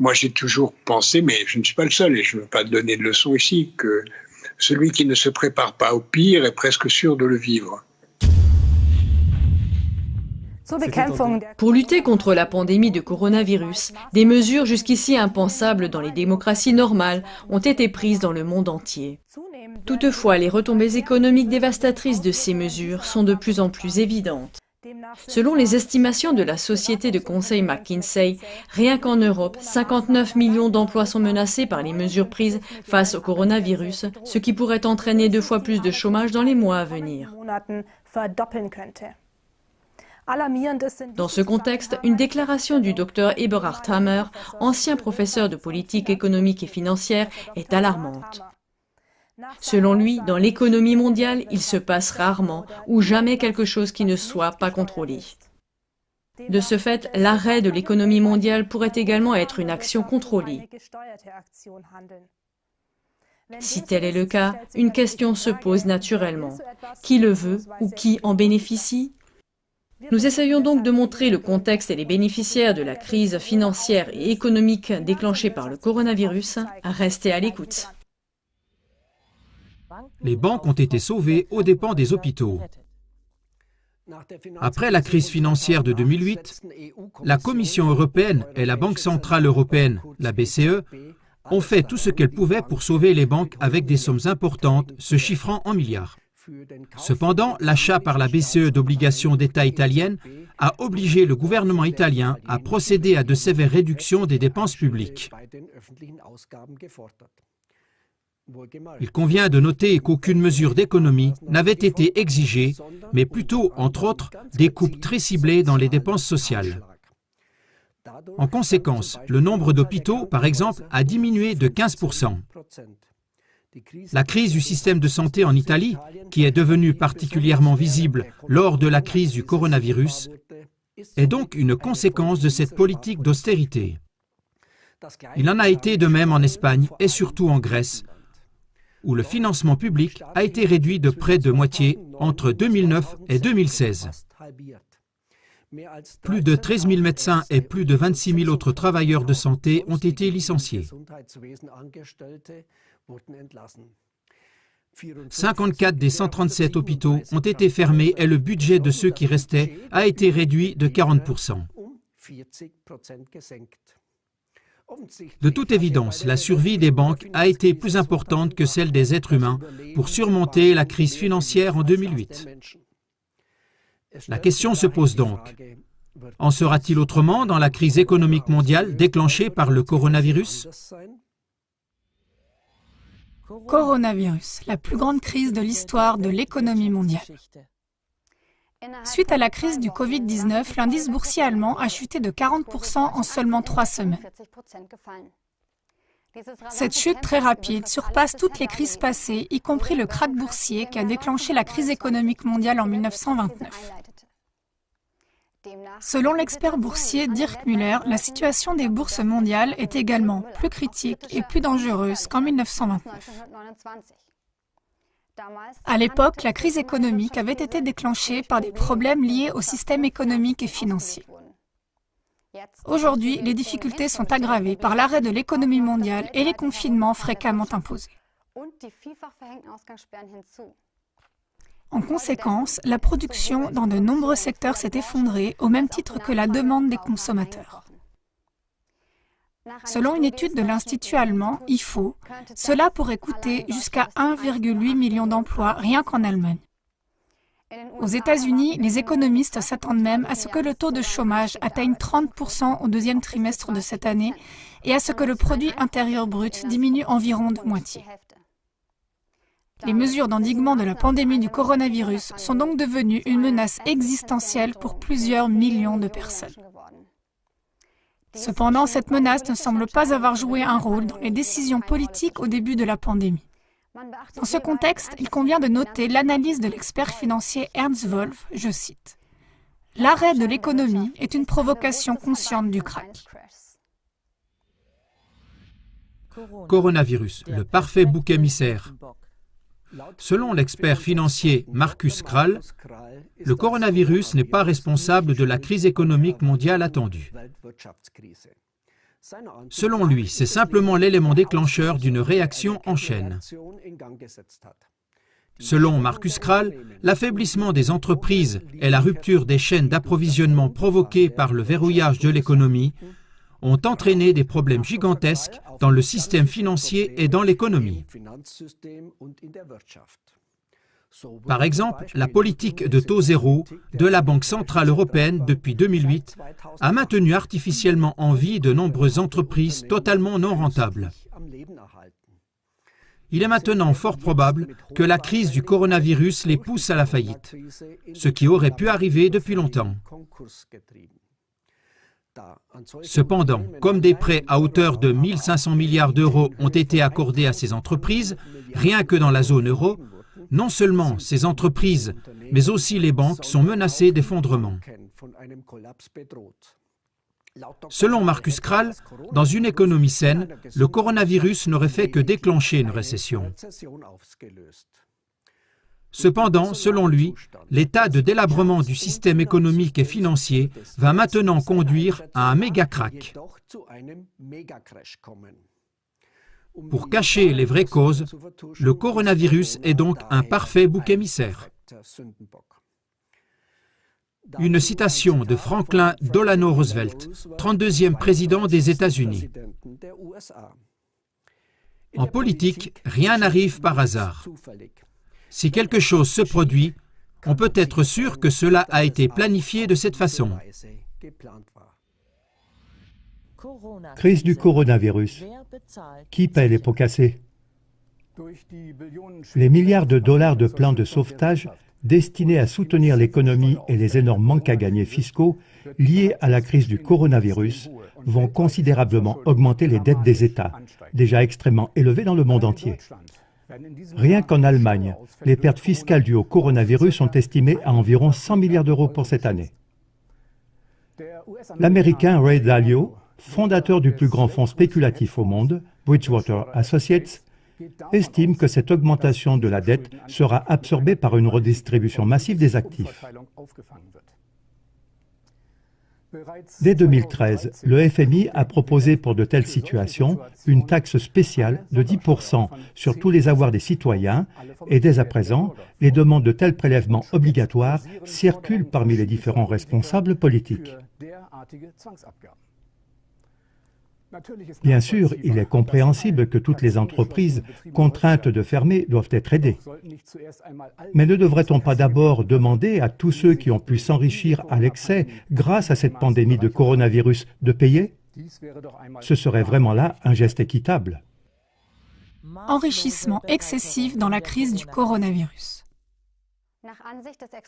Moi, j'ai toujours pensé, mais je ne suis pas le seul et je ne veux pas donner de leçons ici, que celui qui ne se prépare pas au pire est presque sûr de le vivre. Pour lutter contre la pandémie de coronavirus, des mesures jusqu'ici impensables dans les démocraties normales ont été prises dans le monde entier. Toutefois, les retombées économiques dévastatrices de ces mesures sont de plus en plus évidentes. Selon les estimations de la société de conseil McKinsey, rien qu'en Europe, 59 millions d'emplois sont menacés par les mesures prises face au coronavirus, ce qui pourrait entraîner 2 fois plus de chômage dans les mois à venir. Dans ce contexte, une déclaration du Dr Eberhard Hammer, ancien professeur de politique économique et financière, est alarmante. Selon lui, dans l'économie mondiale, il se passe rarement ou jamais quelque chose qui ne soit pas contrôlé. De ce fait, l'arrêt de l'économie mondiale pourrait également être une action contrôlée. Si tel est le cas, une question se pose naturellement. Qui le veut ou qui en bénéficie ? Nous essayons donc de montrer le contexte et les bénéficiaires de la crise financière et économique déclenchée par le coronavirus. Restez à l'écoute. Les banques ont été sauvées aux dépens des hôpitaux. Après la crise financière de 2008, la Commission européenne et la Banque centrale européenne, la BCE, ont fait tout ce qu'elles pouvaient pour sauver les banques avec des sommes importantes, se chiffrant en milliards. Cependant, l'achat par la BCE d'obligations d'État italiennes a obligé le gouvernement italien à procéder à de sévères réductions des dépenses publiques. Il convient de noter qu'aucune mesure d'économie n'avait été exigée, mais plutôt, entre autres, des coupes très ciblées dans les dépenses sociales. En conséquence, le nombre d'hôpitaux, par exemple, a diminué de 15%. La crise du système de santé en Italie, qui est devenue particulièrement visible lors de la crise du coronavirus, est donc une conséquence de cette politique d'austérité. Il en a été de même en Espagne et surtout en Grèce, où le financement public a été réduit de près de moitié entre 2009 et 2016. Plus de 13 000 médecins et plus de 26 000 autres travailleurs de santé ont été licenciés. 54 des 137 hôpitaux ont été fermés et le budget de ceux qui restaient a été réduit de 40%. De toute évidence, la survie des banques a été plus importante que celle des êtres humains pour surmonter la crise financière en 2008. La question se pose donc, en sera-t-il autrement dans la crise économique mondiale déclenchée par le coronavirus ? Coronavirus, la plus grande crise de l'histoire de l'économie mondiale. Suite à la crise du Covid-19, l'indice boursier allemand a chuté de 40% en seulement 3 semaines. Cette chute très rapide surpasse toutes les crises passées, y compris le krach boursier qui a déclenché la crise économique mondiale en 1929. Selon l'expert boursier Dirk Müller, la situation des bourses mondiales est également plus critique et plus dangereuse qu'en 1929. À l'époque, la crise économique avait été déclenchée par des problèmes liés au système économique et financier. Aujourd'hui, les difficultés sont aggravées par l'arrêt de l'économie mondiale et les confinements fréquemment imposés. En conséquence, la production dans de nombreux secteurs s'est effondrée au même titre que la demande des consommateurs. Selon une étude de l'Institut allemand IFO, cela pourrait coûter jusqu'à 1,8 million d'emplois rien qu'en Allemagne. Aux États-Unis, les économistes s'attendent même à ce que le taux de chômage atteigne 30% au deuxième trimestre de cette année et à ce que le produit intérieur brut diminue environ de moitié. Les mesures d'endiguement de la pandémie du coronavirus sont donc devenues une menace existentielle pour plusieurs millions de personnes. Cependant, cette menace ne semble pas avoir joué un rôle dans les décisions politiques au début de la pandémie. Dans ce contexte, il convient de noter l'analyse de l'expert financier Ernst Wolf, je cite. « L'arrêt de l'économie est une provocation consciente du krach. » Coronavirus, le parfait bouc émissaire. Selon l'expert financier Markus Krall, le coronavirus n'est pas responsable de la crise économique mondiale attendue. Selon lui, c'est simplement l'élément déclencheur d'une réaction en chaîne. Selon Markus Krall, l'affaiblissement des entreprises et la rupture des chaînes d'approvisionnement provoquées par le verrouillage de l'économie ont entraîné des problèmes gigantesques dans le système financier et dans l'économie. Par exemple, la politique de taux zéro de la Banque centrale européenne depuis 2008 a maintenu artificiellement en vie de nombreuses entreprises totalement non rentables. Il est maintenant fort probable que la crise du coronavirus les pousse à la faillite, ce qui aurait pu arriver depuis longtemps. Cependant, comme des prêts à hauteur de 1 500 milliards d'euros ont été accordés à ces entreprises, rien que dans la zone euro, non seulement ces entreprises, mais aussi les banques sont menacées d'effondrement. Selon Markus Krall, dans une économie saine, le coronavirus n'aurait fait que déclencher une récession. Cependant, selon lui, l'état de délabrement du système économique et financier va maintenant conduire à un méga-crack. Pour cacher les vraies causes, le coronavirus est donc un parfait bouc émissaire. Une citation de Franklin Delano Roosevelt, 32e président des États-Unis. En politique, rien n'arrive par hasard. Si quelque chose se produit, on peut être sûr que cela a été planifié de cette façon. Crise du coronavirus. Qui paie les pots cassés? Les milliards de dollars de plans de sauvetage destinés à soutenir l'économie et les énormes manques à gagner fiscaux liés à la crise du coronavirus vont considérablement augmenter les dettes des États, déjà extrêmement élevées dans le monde entier. Rien qu'en Allemagne, les pertes fiscales dues au coronavirus sont estimées à environ 100 milliards d'euros pour cette année. L'Américain Ray Dalio, fondateur du plus grand fonds spéculatif au monde, Bridgewater Associates, estime que cette augmentation de la dette sera absorbée par une redistribution massive des actifs. Dès 2013, le FMI a proposé pour de telles situations une taxe spéciale de 10% sur tous les avoirs des citoyens et dès à présent, les demandes de tels prélèvements obligatoires circulent parmi les différents responsables politiques. Bien sûr, il est compréhensible que toutes les entreprises contraintes de fermer doivent être aidées. Mais ne devrait-on pas d'abord demander à tous ceux qui ont pu s'enrichir à l'excès grâce à cette pandémie de coronavirus de payer? Ce serait vraiment là un geste équitable. Enrichissement excessif dans la crise du coronavirus.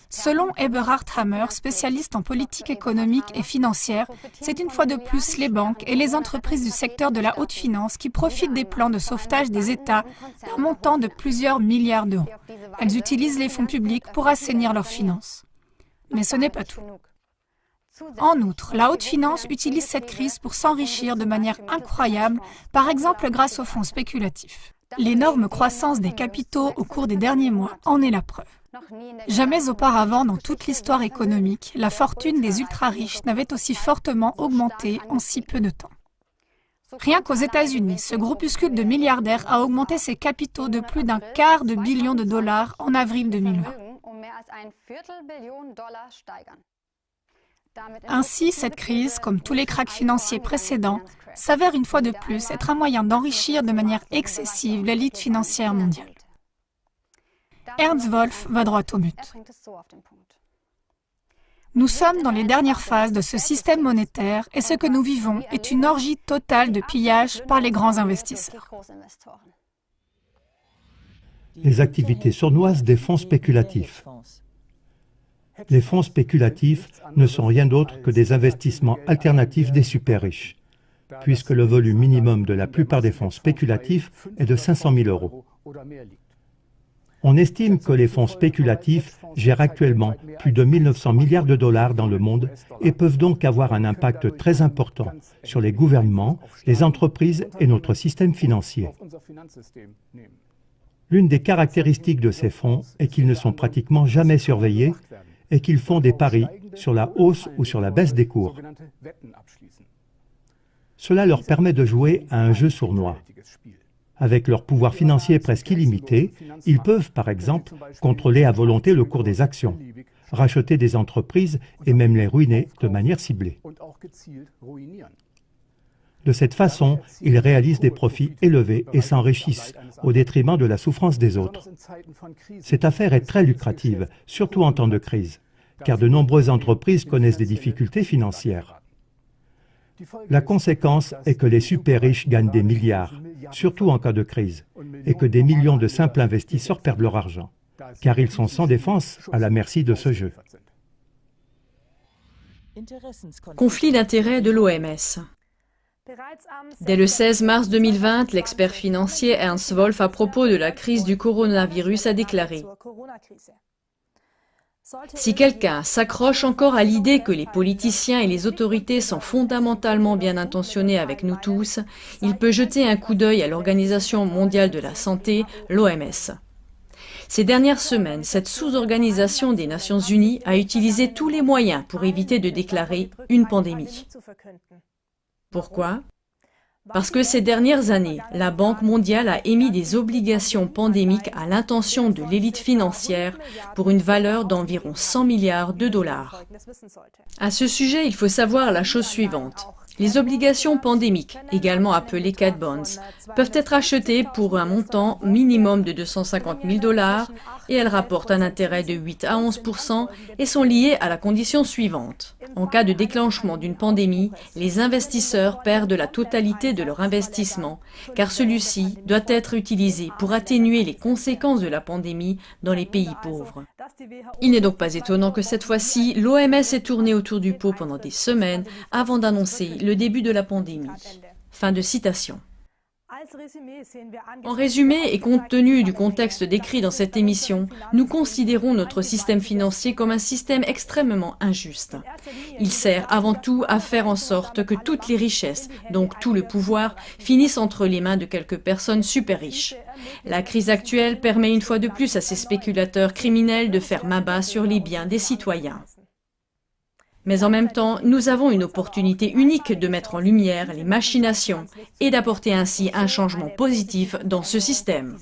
Selon Eberhard Hammer, spécialiste en politique économique et financière, c'est une fois de plus les banques et les entreprises du secteur de la haute finance qui profitent des plans de sauvetage des États d'un montant de plusieurs milliards d'euros. Elles utilisent les fonds publics pour assainir leurs finances. Mais ce n'est pas tout. En outre, la haute finance utilise cette crise pour s'enrichir de manière incroyable, par exemple grâce aux fonds spéculatifs. L'énorme croissance des capitaux au cours des derniers mois en est la preuve. Jamais auparavant dans toute l'histoire économique, la fortune des ultra-riches n'avait aussi fortement augmenté en si peu de temps. Rien qu'aux États-Unis, ce groupuscule de milliardaires a augmenté ses capitaux de plus d'un quart de billion de dollars en avril 2020. Ainsi, cette crise, comme tous les krachs financiers précédents, s'avère une fois de plus être un moyen d'enrichir de manière excessive l'élite financière mondiale. Ernst Wolf va droit au but. Nous sommes dans les dernières phases de ce système monétaire et ce que nous vivons est une orgie totale de pillage par les grands investisseurs. Les activités sournoises des fonds spéculatifs. Les fonds spéculatifs ne sont rien d'autre que des investissements alternatifs des super riches, puisque le volume minimum de la plupart des fonds spéculatifs est de 500 000 euros. On estime que les fonds spéculatifs gèrent actuellement plus de 1 900 milliards de dollars dans le monde et peuvent donc avoir un impact très important sur les gouvernements, les entreprises et notre système financier. L'une des caractéristiques de ces fonds est qu'ils ne sont pratiquement jamais surveillés et qu'ils font des paris sur la hausse ou sur la baisse des cours. Cela leur permet de jouer à un jeu sournois. Avec leur pouvoir financier presque illimité, ils peuvent, par exemple, contrôler à volonté le cours des actions, racheter des entreprises et même les ruiner de manière ciblée. De cette façon, ils réalisent des profits élevés et s'enrichissent au détriment de la souffrance des autres. Cette affaire est très lucrative, surtout en temps de crise, car de nombreuses entreprises connaissent des difficultés financières. La conséquence est que les super riches gagnent des milliards, surtout en cas de crise, et que des millions de simples investisseurs perdent leur argent, car ils sont sans défense à la merci de ce jeu. Conflit d'intérêts de l'OMS. Dès le 16 mars 2020, l'expert financier Ernst Wolf, à propos de la crise du coronavirus, a déclaré « Si quelqu'un s'accroche encore à l'idée que les politiciens et les autorités sont fondamentalement bien intentionnés avec nous tous, il peut jeter un coup d'œil à l'Organisation mondiale de la santé, l'OMS. Ces dernières semaines, cette sous-organisation des Nations unies a utilisé tous les moyens pour éviter de déclarer une pandémie. Pourquoi ? Parce que ces dernières années, la Banque mondiale a émis des obligations pandémiques à l'intention de l'élite financière pour une valeur d'environ 100 milliards de dollars. À ce sujet, il faut savoir la chose suivante. Les obligations pandémiques, également appelées cat bonds, peuvent être achetées pour un montant minimum de 250 000 $ et elles rapportent un intérêt de 8 à 11% et sont liées à la condition suivante. En cas de déclenchement d'une pandémie, les investisseurs perdent la totalité de leur investissement, car celui-ci doit être utilisé pour atténuer les conséquences de la pandémie dans les pays pauvres. Il n'est donc pas étonnant que cette fois-ci, l'OMS ait tourné autour du pot pendant des semaines avant d'annoncer le début de la pandémie. Fin de citation. En résumé, et compte tenu du contexte décrit dans cette émission, nous considérons notre système financier comme un système extrêmement injuste. Il sert avant tout à faire en sorte que toutes les richesses, donc tout le pouvoir, finissent entre les mains de quelques personnes super riches. La crise actuelle permet une fois de plus à ces spéculateurs criminels de faire main basse sur les biens des citoyens. Mais en même temps, nous avons une opportunité unique de mettre en lumière les machinations et d'apporter ainsi un changement positif dans ce système.